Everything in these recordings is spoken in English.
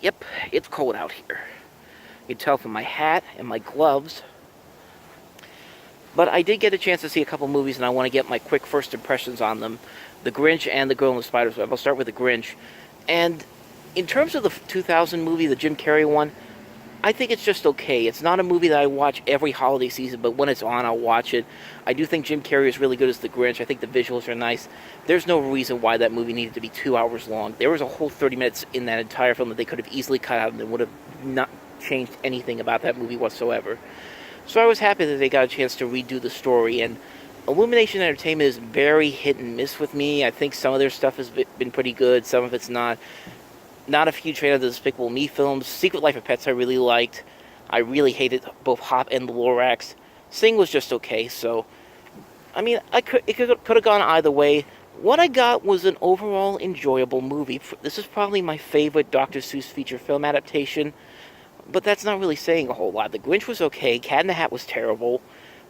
Yep, it's cold out here. You can tell from my hat and my gloves. But I did get a chance to see a couple movies, and I want to get my quick first impressions on them. The Grinch and The Girl in the Spider's Web. I'll start with The Grinch. And in terms of the 2000 movie, the Jim Carrey one, I think it's just okay. It's not a movie that I watch every holiday season, but when it's on, I'll watch it. I do think Jim Carrey is really good as the Grinch. I think the visuals are nice. There's no reason why that movie needed to be 2 hours long. There was a whole 30 minutes in that entire film that they could have easily cut out, and it would have not changed anything about that movie whatsoever. So I was happy that they got a chance to redo the story, and Illumination Entertainment is very hit and miss with me. I think some of their stuff has been pretty good, some of it's not. Not a huge fan of the Despicable Me films. Secret Life of Pets I really liked. I really hated both Hop and the Lorax. Sing was just okay, so I mean, it could have gone either way. What I got was an overall enjoyable movie. This is probably my favorite Dr. Seuss feature film adaptation, but that's not really saying a whole lot. The Grinch was okay. Cat in the Hat was terrible.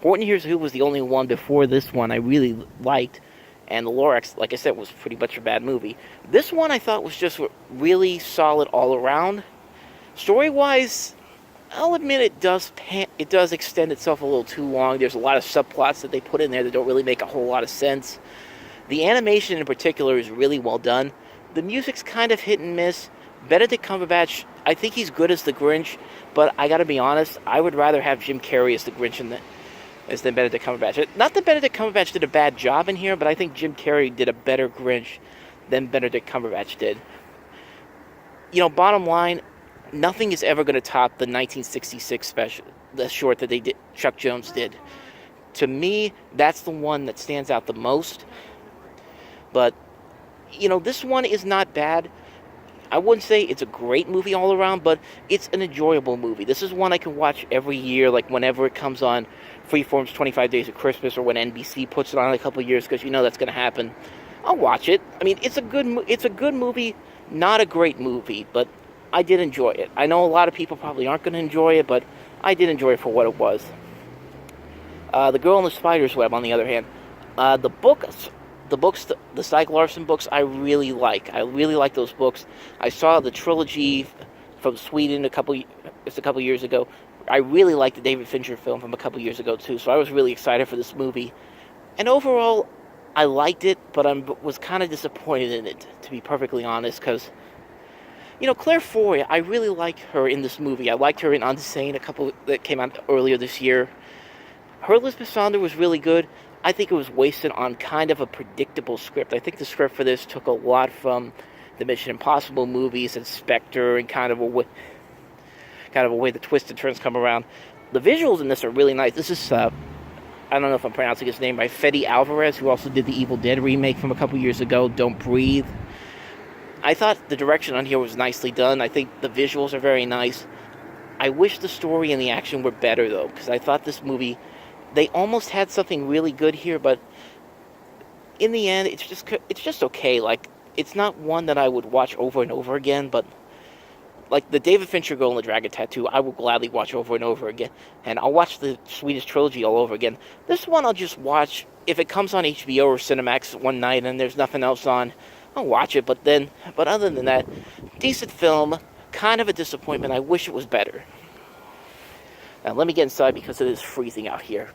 Horton Hears Who was the only one before this one I really liked. And The Lorax, like I said, was pretty much a bad movie. This one I thought was just really solid all around. Story-wise, I'll admit it does extend itself a little too long. There's a lot of subplots that they put in there that don't really make a whole lot of sense. The animation in particular is really well done. The music's kind of hit and miss. Benedict Cumberbatch, I think he's good as the Grinch, but I gotta be honest, I would rather have Jim Carrey as the Grinch than Benedict Cumberbatch. Not that Benedict Cumberbatch did a bad job in here, but I think Jim Carrey did a better Grinch than Benedict Cumberbatch did. You know, bottom line, nothing is ever going to top the 1966 special, the short that Chuck Jones did. To me, that's the one that stands out the most. But, you know, this one is not bad. I wouldn't say it's a great movie all around, but it's an enjoyable movie. This is one I can watch every year, like whenever it comes on Freeform's 25 Days of Christmas, or when NBC puts it on in a couple of years, because you know that's going to happen. I'll watch it. I mean, it's a good movie, not a great movie, but I did enjoy it. I know a lot of people probably aren't going to enjoy it, but I did enjoy it for what it was. The Girl in the Spider's Web, on the other hand, the Stieg Larsson books, I really like. I really like those books. I saw the trilogy from Sweden a couple years ago. I really liked the David Fincher film from a couple years ago, too, so I was really excited for this movie. And overall, I liked it, but I was kind of disappointed in it, to be perfectly honest, because, you know, Claire Foy, I really like her in this movie. I liked her in Unsane, that came out earlier this year. Her Elizabeth Sonder was really good. I think it was wasted on kind of a predictable script. I think the script for this took a lot from the Mission Impossible movies and Spectre, and kind of a way the twists and turns come around. The visuals in this are really nice. This is, I don't know if I'm pronouncing his name right, Fede Alvarez, who also did the Evil Dead remake from a couple years ago, Don't Breathe. I thought the direction on here was nicely done. I think the visuals are very nice. I wish the story and the action were better, though, because I thought this movie, they almost had something really good here, but in the end, it's just okay. Like, it's not one that I would watch over and over again, but like the David Fincher Girl and the Dragon Tattoo, I will gladly watch over and over again. And I'll watch the Swedish trilogy all over again. This one I'll just watch if it comes on HBO or Cinemax one night and there's nothing else on. I'll watch it, but other than that, decent film, kind of a disappointment. I wish it was better. Now let me get inside because it is freezing out here.